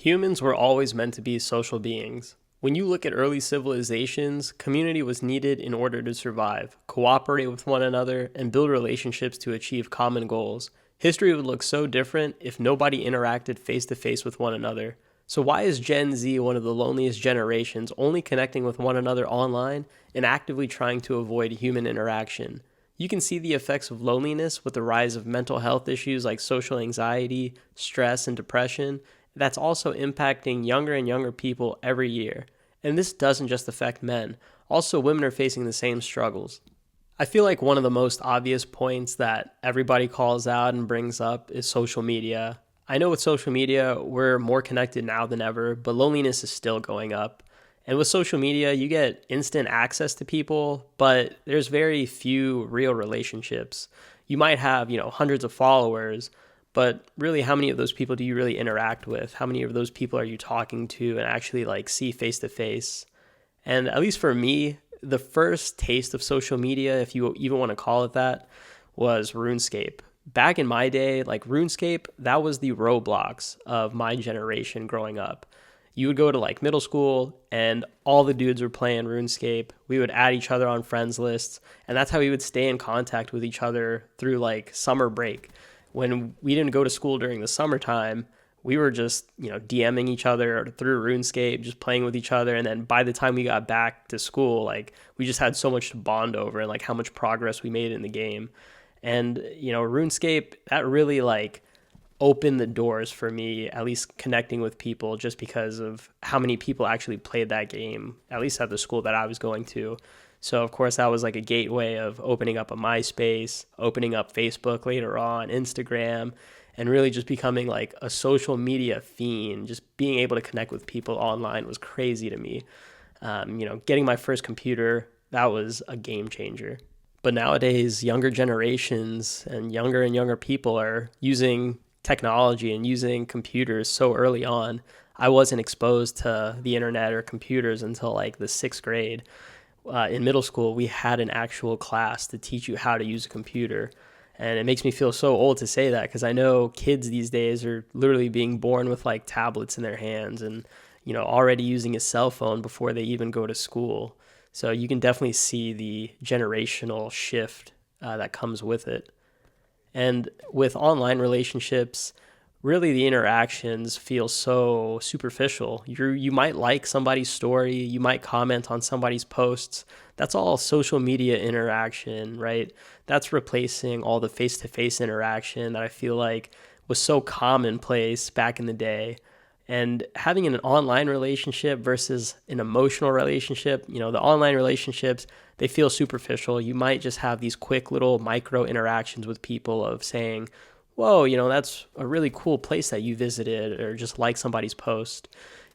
Humans were always meant to be social beings. When you look at early civilizations, community was needed in order to survive, cooperate with one another, and build relationships to achieve common goals. History would look so different if nobody interacted face to face with one another. So, why is Gen Z one of the loneliest generations, only connecting with one another online and actively trying to avoid human interaction? You can see the effects of loneliness with the rise of mental health issues like social anxiety, stress, and depression. That's also impacting younger and younger people every year. And this doesn't just affect men, also, women are facing the same struggles. I feel like one of the most obvious points that everybody calls out and brings up is social media. I know with social media, we're more connected now than ever, but loneliness is still going up. And with social media, you get instant access to people, but there's very few real relationships. You might have, hundreds of followers, but really, how many of those people do you really interact with? How many of those people are you talking to and actually like see face to face? And at least for me, the first taste of social media, if you even want to call it that, was RuneScape. Back in my day, like RuneScape, that was the Roblox of my generation growing up. You would go to like middle school and all the dudes were playing RuneScape. We would add each other on friends lists, and that's how we would stay in contact with each other through like summer break. When we didn't go to school during the summertime, we were just, DMing each other through RuneScape, just playing with each other. And then by the time we got back to school, like we just had so much to bond over and like how much progress we made in the game. And, RuneScape, that really like opened the doors for me, at least connecting with people just because of how many people actually played that game, at least at the school that I was going to. So, of course, that was like a gateway of opening up a MySpace, opening up Facebook later on, Instagram, and really just becoming like a social media fiend. Just being able to connect with people online was crazy to me. Getting my first computer, that was a game changer. But nowadays, younger generations and younger people are using technology and using computers so early on. I wasn't exposed to the internet or computers until like the sixth grade. In middle school, we had an actual class to teach you how to use a computer. And it makes me feel so old to say that because I know kids these days are literally being born with like tablets in their hands and, already using a cell phone before they even go to school. So you can definitely see the generational shift that comes with it. And with online relationships, really the interactions feel so superficial. You might like somebody's story, you might comment on somebody's posts. That's all social media interaction, right? That's replacing all the face-to-face interaction that I feel like was so commonplace back in the day. And having an online relationship versus an emotional relationship, the online relationships, they feel superficial. You might just have these quick little micro interactions with people of saying, whoa, that's a really cool place that you visited, or just like somebody's post.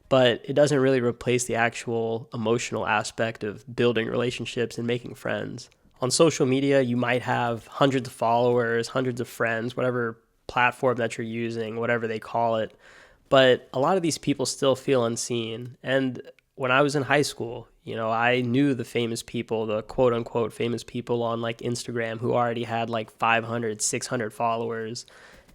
But it doesn't really replace the actual emotional aspect of building relationships and making friends. On social media, you might have hundreds of followers, hundreds of friends, whatever platform that you're using, whatever they call it. But a lot of these people still feel unseen. And when I was in high school, I knew the famous people, the quote unquote famous people on like Instagram who already had like 500, 600 followers.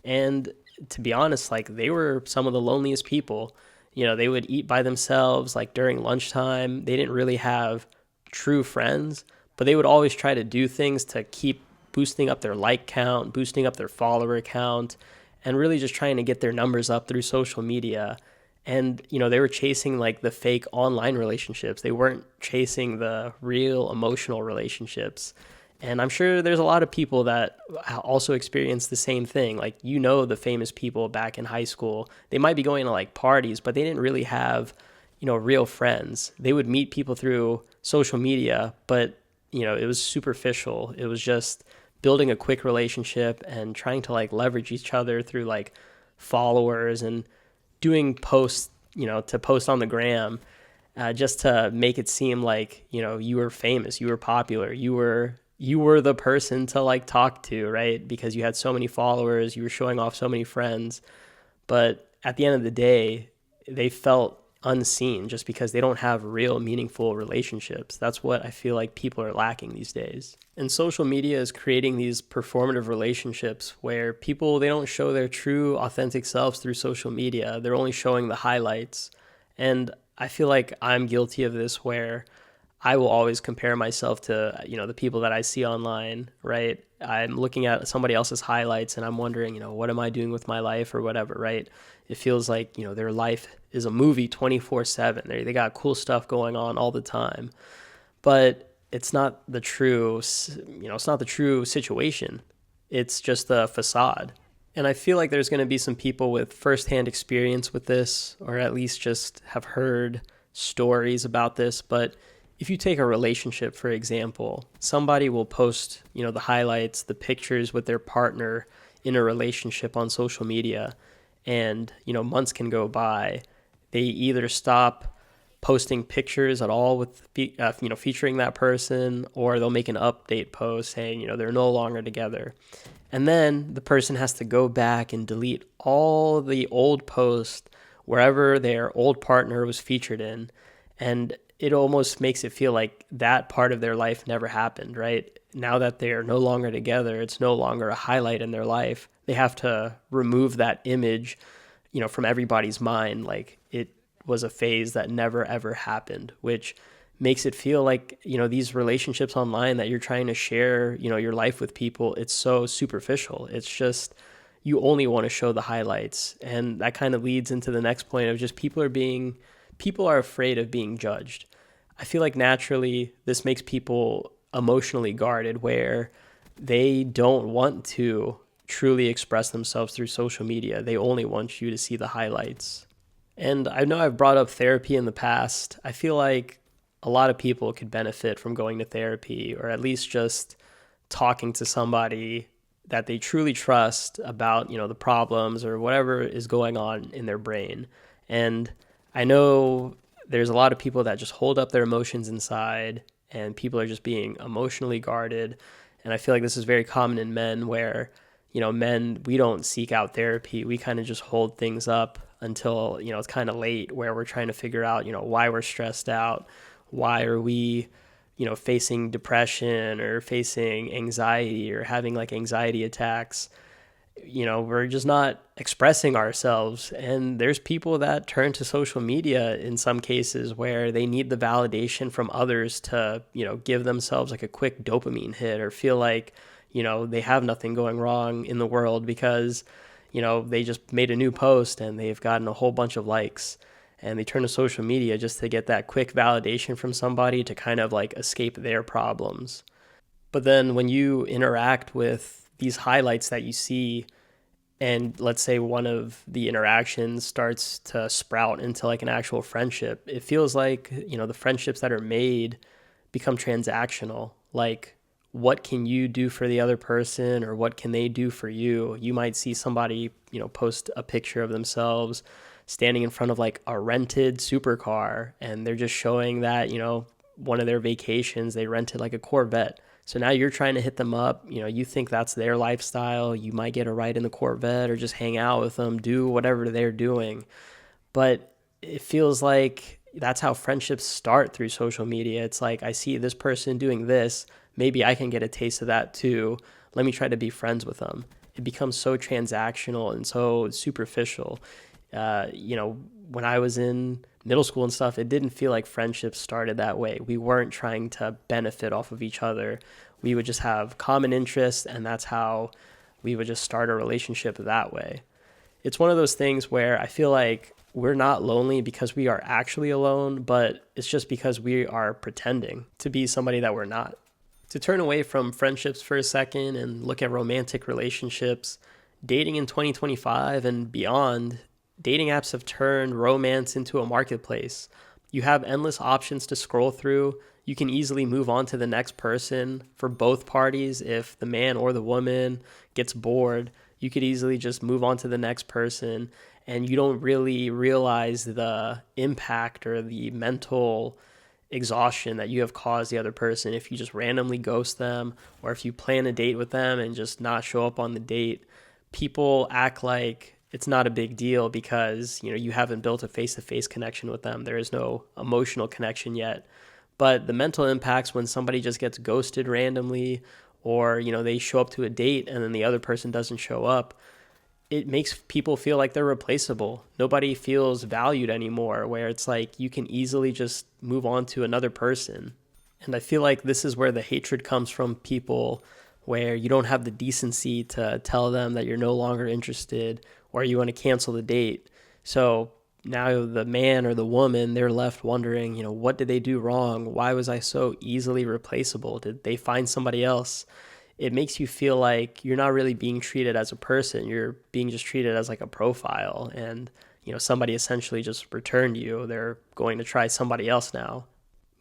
And to be honest, like they were some of the loneliest people. They would eat by themselves like during lunchtime. They didn't really have true friends, but they would always try to do things to keep boosting up their like count, boosting up their follower count, and really just trying to get their numbers up through social media. And, they were chasing like the fake online relationships. They weren't chasing the real emotional relationships. And I'm sure there's a lot of people that also experience the same thing. Like, the famous people back in high school, they might be going to like parties, but they didn't really have, real friends. They would meet people through social media, but, it was superficial. It was just building a quick relationship and trying to like leverage each other through like followers and doing posts, to post on the gram, just to make it seem like, you were famous, you were popular, you were the person to like talk to, right? Because you had so many followers, you were showing off so many friends. But at the end of the day, they felt unseen just because they don't have real meaningful relationships. That's what I feel like people are lacking these days. And social media is creating these performative relationships where people, they don't show their true authentic selves through social media. They're only showing the highlights. And I feel like I'm guilty of this, where I will always compare myself to, the people that I see online, right? I'm looking at somebody else's highlights and I'm wondering, what am I doing with my life or whatever, right? It feels like, their life is a movie 24/7. They got cool stuff going on all the time. But it's not the true, it's not the true situation. It's just a facade. And I feel like there's going to be some people with firsthand experience with this, or at least just have heard stories about this. But if you take a relationship, for example, somebody will post, the highlights, the pictures with their partner in a relationship on social media, and, months can go by. They either stop posting pictures at all with, featuring that person, or they'll make an update post saying, they're no longer together. And then the person has to go back and delete all the old posts wherever their old partner was featured in. And it almost makes it feel like that part of their life never happened, right? Now that they're no longer together, it's no longer a highlight in their life. They have to remove that image, from everybody's mind. Like it was a phase that never ever happened, which makes it feel like, these relationships online that you're trying to share, your life with people, it's so superficial. It's just, you only want to show the highlights. And that kind of leads into the next point of just people are afraid of being judged. I feel like naturally this makes people emotionally guarded, where they don't want to truly express themselves through social media. They only want you to see the highlights. And I know I've brought up therapy in the past. I feel like a lot of people could benefit from going to therapy, or at least just talking to somebody that they truly trust about, the problems or whatever is going on in their brain. And I know there's a lot of people that just hold up their emotions inside, and people are just being emotionally guarded. And I feel like this is very common in men, where, men, we don't seek out therapy. We kind of just hold things up until, it's kind of late, where we're trying to figure out, why we're stressed out. Why are we, facing depression or facing anxiety or having like anxiety attacks? We're just not expressing ourselves. And there's people that turn to social media in some cases where they need the validation from others to, give themselves like a quick dopamine hit, or feel like, they have nothing going wrong in the world because, they just made a new post and they've gotten a whole bunch of likes. And they turn to social media just to get that quick validation from somebody to kind of like escape their problems. But then when you interact with these highlights that you see, and let's say one of the interactions starts to sprout into like an actual friendship, it feels like, the friendships that are made become transactional. Like, what can you do for the other person, or what can they do for you? You might see somebody, post a picture of themselves standing in front of like a rented supercar, and they're just showing that, one of their vacations, they rented like a Corvette. So now you're trying to hit them up, you think that's their lifestyle. You might get a ride in the Corvette or just hang out with them, do whatever they're doing. But it feels like that's how friendships start through social media. It's like, I see this person doing this, maybe I can get a taste of that too. Let me try to be friends with them. It becomes so transactional and so superficial. When I was in middle school and stuff, it didn't feel like friendships started that way. We weren't trying to benefit off of each other. We would just have common interests, and that's how we would just start a relationship that way. It's one of those things where I feel like we're not lonely because we are actually alone, but it's just because we are pretending to be somebody that we're not. To turn away from friendships for a second and look at romantic relationships, dating in 2025 and beyond, dating apps have turned romance into a marketplace. You have endless options to scroll through. You can easily move on to the next person. For both parties, if the man or the woman gets bored, you could easily just move on to the next person, and you don't really realize the impact or the mental exhaustion that you have caused the other person if you just randomly ghost them, or if you plan a date with them and just not show up on the date. People act like it's not a big deal because, you haven't built a face-to-face connection with them. There is no emotional connection yet. But the mental impacts when somebody just gets ghosted randomly, or, they show up to a date and then the other person doesn't show up, it makes people feel like they're replaceable. Nobody feels valued anymore, where it's like you can easily just move on to another person. And I feel like this is where the hatred comes from people, where you don't have the decency to tell them that you're no longer interested or you want to cancel the date. So now the man or the woman, they're left wondering, what did they do wrong? Why was I so easily replaceable? Did they find somebody else? It makes you feel like you're not really being treated as a person. You're being just treated as like a profile. And, somebody essentially just returned you. They're going to try somebody else now.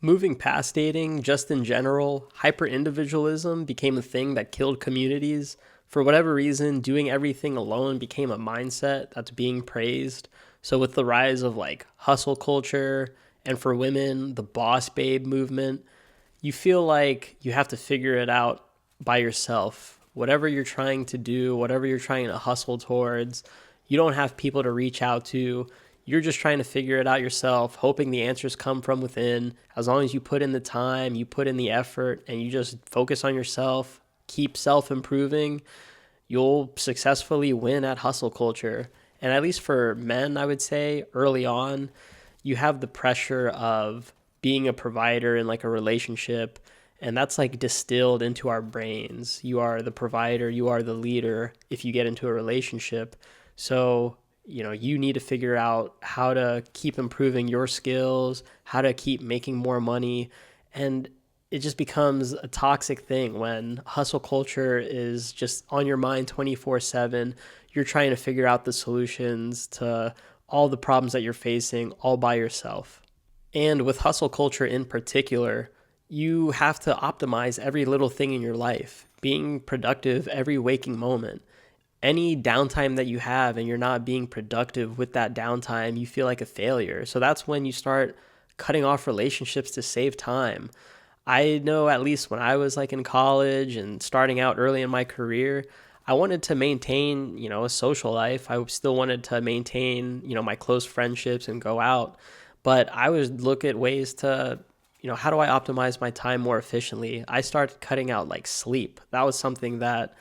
Moving past dating, just in general, hyper-individualism became a thing that killed communities. For whatever reason, doing everything alone became a mindset that's being praised. So with the rise of like hustle culture, and for women, the boss babe movement, you feel like you have to figure it out by yourself. Whatever you're trying to do, whatever you're trying to hustle towards, you don't have people to reach out to. You're just trying to figure it out yourself, hoping the answers come from within. As long as you put in the time, you put in the effort, and you just focus on yourself, keep self-improving, you'll successfully win at hustle culture. And at least for men, I would say, early on, you have the pressure of being a provider in like a relationship, and that's like distilled into our brains. You are the provider, you are the leader if you get into a relationship. So you need to figure out how to keep improving your skills, how to keep making more money. And it just becomes a toxic thing when hustle culture is just on your mind 24/7. You're trying to figure out the solutions to all the problems that you're facing all by yourself. And with hustle culture in particular, you have to optimize every little thing in your life, being productive every waking moment. Any downtime that you have and you're not being productive with that downtime, you feel like a failure. So that's when you start cutting off relationships to save time. I know at least when I was like in college and starting out early in my career, I wanted to maintain, a social life. I still wanted to maintain, my close friendships and go out. But I would look at ways to, how do I optimize my time more efficiently? I started cutting out like sleep. That was something that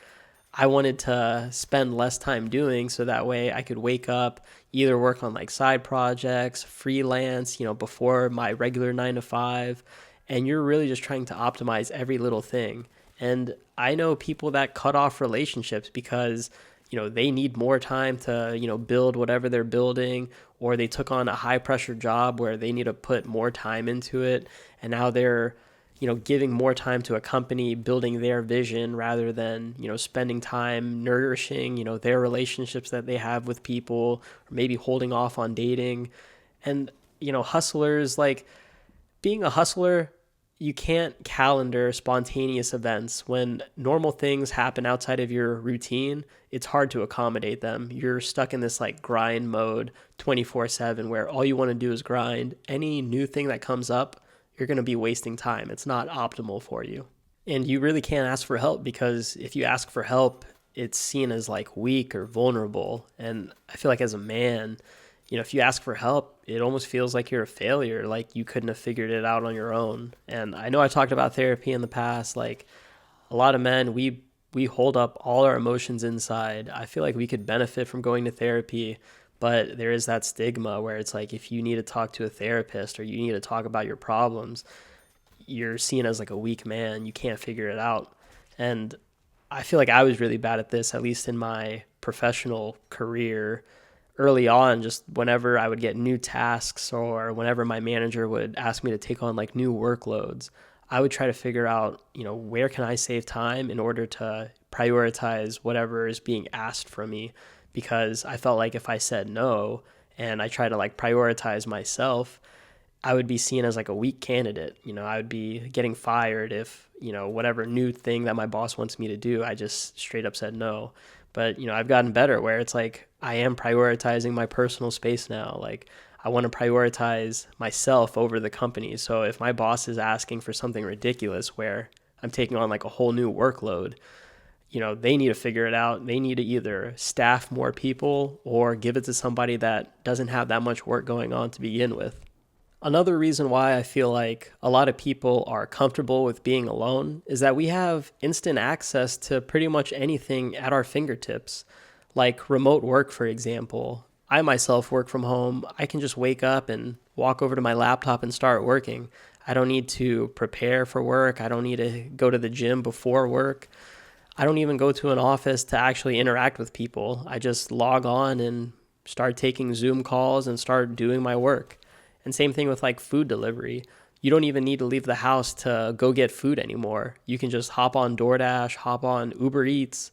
I wanted to spend less time doing, so that way I could wake up, either work on like side projects, freelance, before my regular 9 to 5. And you're really just trying to optimize every little thing. And I know people that cut off relationships because, they need more time to, build whatever they're building, or they took on a high pressure job where they need to put more time into it. And now they're, giving more time to a company, building their vision rather than, spending time nourishing, their relationships that they have with people, or maybe holding off on dating. And, hustlers, like being a hustler, you can't calendar spontaneous events. When normal things happen outside of your routine, it's hard to accommodate them. You're stuck in this like grind mode 24/7 where all you want to do is grind. Any new thing that comes up, you're going to be wasting time. It's not optimal for you. And you really can't ask for help, because if you ask for help, it's seen as like weak or vulnerable. And I feel like as a man, if you ask for help, it almost feels like you're a failure, like you couldn't have figured it out on your own. And I know I talked about therapy in the past. Like a lot of men, we hold up all our emotions inside. I feel like we could benefit from going to therapy, but there is that stigma where it's like if you need to talk to a therapist or you need to talk about your problems, you're seen as like a weak man. You can't figure it out. And I feel like I was really bad at this, at least in my professional career early on. Just whenever I would get new tasks or whenever my manager would ask me to take on like new workloads, I would try to figure out, where can I save time in order to prioritize whatever is being asked from me, because I felt like if I said no and I try to like prioritize myself, I would be seen as like a weak candidate. I would be getting fired if, whatever new thing that my boss wants me to do, I just straight up said no. But, I've gotten better where it's like I am prioritizing my personal space now. Like I want to prioritize myself over the company. So if my boss is asking for something ridiculous where I'm taking on like a whole new workload, they need to figure it out. They need to either staff more people or give it to somebody that doesn't have that much work going on to begin with. Another reason why I feel like a lot of people are comfortable with being alone is that we have instant access to pretty much anything at our fingertips, like remote work, for example. I myself work from home. I can just wake up and walk over to my laptop and start working. I don't need to prepare for work. I don't need to go to the gym before work. I don't even go to an office to actually interact with people. I just log on and start taking Zoom calls and start doing my work. And same thing with like food delivery. You don't even need to leave the house to go get food anymore. You can just hop on DoorDash, hop on Uber Eats,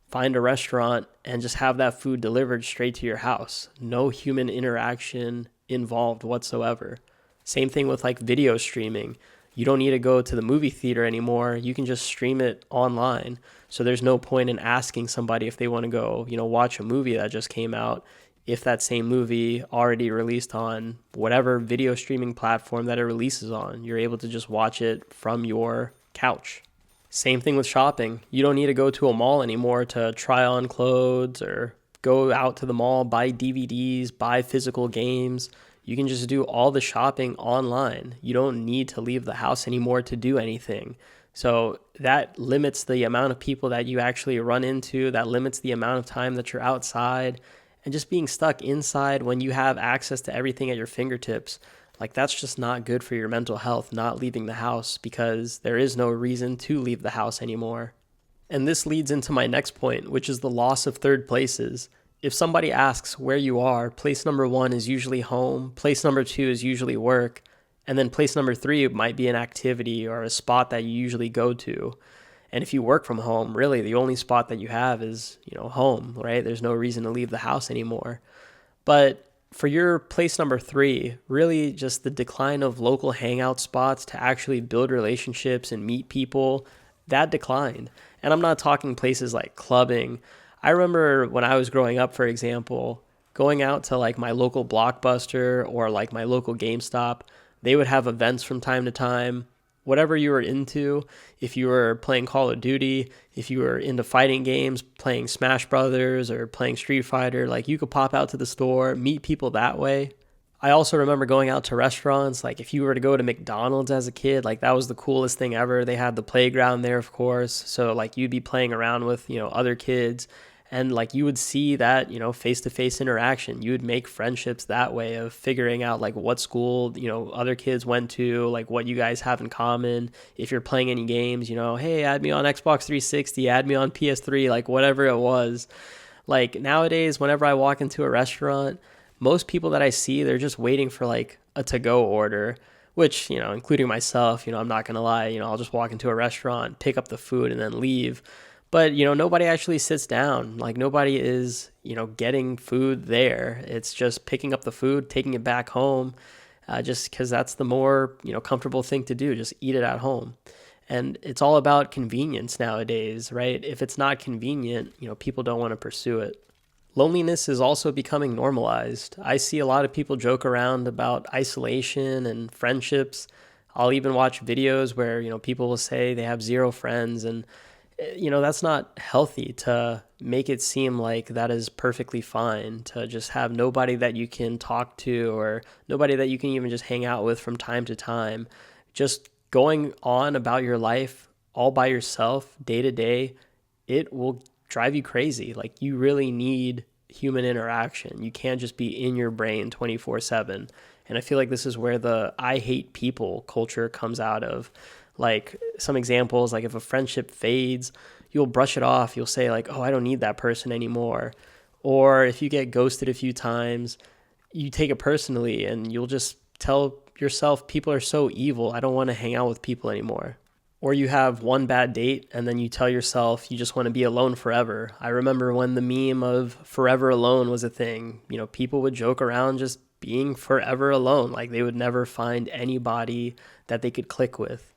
find a restaurant, and just have that food delivered straight to your house. No human interaction involved whatsoever. Same thing with like video streaming. You don't need to go to the movie theater anymore. You can just stream it online. So there's no point in asking somebody if they want to go, watch a movie that just came out, if that same movie already released on whatever video streaming platform that it releases on. You're able to just watch it from your couch. Same thing with shopping. You don't need to go to a mall anymore to try on clothes or go out to the mall, buy DVDs, buy physical games. You can just do all the shopping online. You don't need to leave the house anymore to do anything. So that limits the amount of people that you actually run into. That limits the amount of time that you're outside. And just being stuck inside when you have access to everything at your fingertips, like that's just not good for your mental health, not leaving the house, because there is no reason to leave the house anymore. And this leads into my next point, which is the loss of third places. If somebody asks where you are, place number 1 is usually home, place number 2 is usually work, and then place number 3 might be an activity or a spot that you usually go to. And if you work from home, really the only spot that you have is, home, right? There's no reason to leave the house anymore. But for your place number 3, really just the decline of local hangout spots to actually build relationships and meet people, that declined. And I'm not talking places like clubbing. I remember when I was growing up, for example, going out to like my local Blockbuster or like my local GameStop. They would have events from time to time. Whatever you were into, if you were playing Call of Duty, if you were into fighting games, playing Smash Brothers or playing Street Fighter, like you could pop out to the store, meet people that way. I also remember going out to restaurants, like if you were to go to McDonald's as a kid, like that was the coolest thing ever. They had the playground there, of course. So like you'd be playing around with, other kids. And like you would see that, face-to-face interaction. You would make friendships that way of figuring out like what school, other kids went to, like what you guys have in common. If you're playing any games, hey, add me on Xbox 360, add me on PS3, like whatever it was. Like nowadays, whenever I walk into a restaurant, most people that I see, they're just waiting for like a to-go order, which, including myself, I'm not going to lie, I'll just walk into a restaurant, pick up the food and then leave. But, nobody actually sits down. Like nobody is, getting food there. It's just picking up the food, taking it back home, just because that's the more, comfortable thing to do. Just eat it at home. And it's all about convenience nowadays, right? If it's not convenient, people don't want to pursue it. Loneliness is also becoming normalized. I see a lot of people joke around about isolation and friendships. I'll even watch videos where, people will say they have 0 friends, and that's not healthy to make it seem like that is perfectly fine, to just have nobody that you can talk to or nobody that you can even just hang out with from time to time. Just going on about your life all by yourself day to day, it will drive you crazy. Like you really need human interaction. You can't just be in your brain 24/7. And I feel like this is where the I hate people culture comes out of. Like some examples, like if a friendship fades, you'll brush it off. You'll say like, oh, I don't need that person anymore. Or if you get ghosted a few times, you take it personally and you'll just tell yourself people are so evil. I don't want to hang out with people anymore. Or you have one bad date and then you tell yourself you just want to be alone forever. I remember when the meme of forever alone was a thing, people would joke around just being forever alone. Like they would never find anybody that they could click with.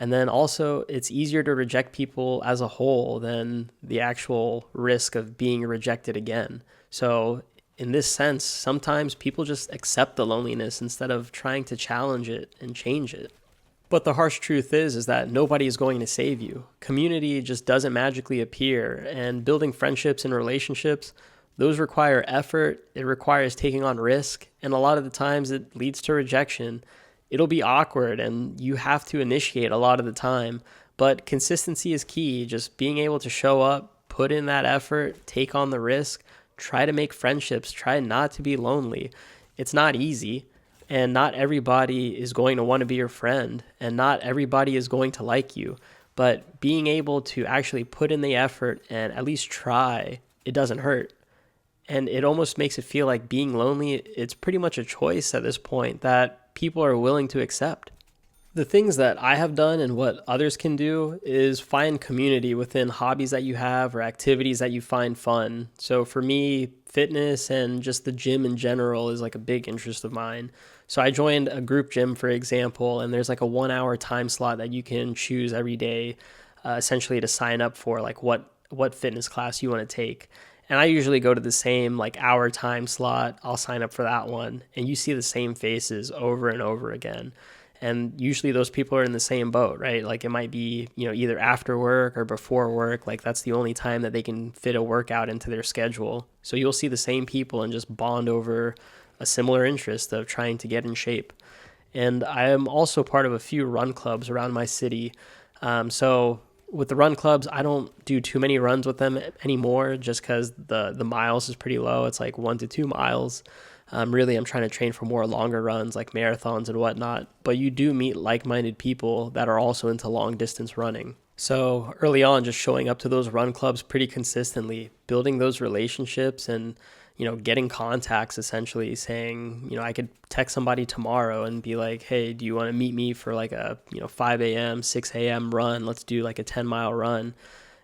And then also, it's easier to reject people as a whole than the actual risk of being rejected again. So in this sense, sometimes people just accept the loneliness instead of trying to challenge it and change it. But the harsh truth is that nobody is going to save you. Community just doesn't magically appear, and building friendships and relationships, those require effort, it requires taking on risk, and a lot of the times it leads to rejection. It'll be awkward and you have to initiate a lot of the time, but consistency is key. Just being able to show up, put in that effort, take on the risk, try to make friendships, try not to be lonely. It's not easy, and not everybody is going to want to be your friend, and not everybody is going to like you. But being able to actually put in the effort and at least try, it doesn't hurt. And it almost makes it feel like being lonely, it's pretty much a choice at this point that people are willing to accept. The things that I have done and what others can do is find community within hobbies that you have or activities that you find fun. So for me, fitness and just the gym in general is like a big interest of mine. So I joined a group gym, for example, and there's like a 1 hour time slot that you can choose every day, essentially to sign up for like what fitness class you want to take. And I usually go to the same like hour time slot. I'll sign up for that one. And you see the same faces over and over again. And usually those people are in the same boat, right? Like it might be, either after work or before work. Like that's the only time that they can fit a workout into their schedule. So you'll see the same people and just bond over a similar interest of trying to get in shape. And I am also part of a few run clubs around my city. So with the run clubs, I don't do too many runs with them anymore just because the miles is pretty low. It's like 1 to 2 miles. Really, I'm trying to train for more longer runs like marathons and whatnot. But you do meet like-minded people that are also into long distance running. So early on, just showing up to those run clubs pretty consistently, building those relationships and, getting contacts, essentially saying, I could text somebody tomorrow and be like, hey, do you want to meet me for like a, 5 a.m., 6 a.m. run? Let's do like a 10-mile run.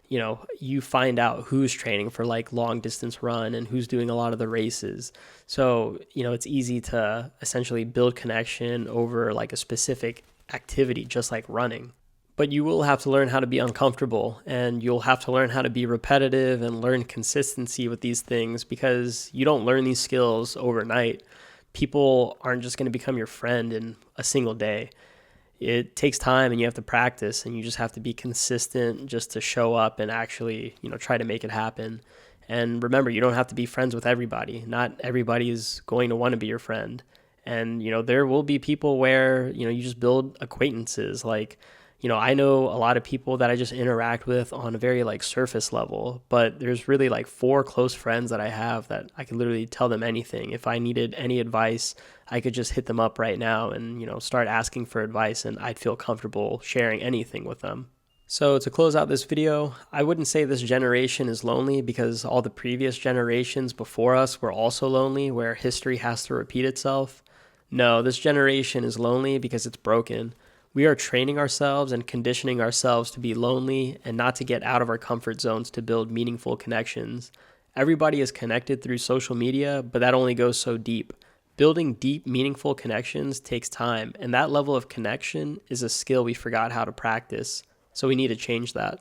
You find out who's training for like long distance run and who's doing a lot of the races. So, it's easy to essentially build connection over like a specific activity, just like running. But you will have to learn how to be uncomfortable, and you'll have to learn how to be repetitive and learn consistency with these things, because you don't learn these skills overnight. People aren't just going to become your friend in a single day. It takes time and you have to practice, and you just have to be consistent just to show up and actually, try to make it happen. And remember, you don't have to be friends with everybody. Not everybody is going to want to be your friend. And, there will be people where, you just build acquaintances. Like, I know a lot of people that I just interact with on a very like surface level, but there's really like 4 close friends that I have that I could literally tell them anything. If I needed any advice, I could just hit them up right now and, start asking for advice, and I'd feel comfortable sharing anything with them. So to close out this video, I wouldn't say this generation is lonely, because all the previous generations before us were also lonely, where history has to repeat itself. No, this generation is lonely because it's broken. We are training ourselves and conditioning ourselves to be lonely and not to get out of our comfort zones to build meaningful connections. Everybody is connected through social media, but that only goes so deep. Building deep, meaningful connections takes time, and that level of connection is a skill we forgot how to practice. So we need to change that.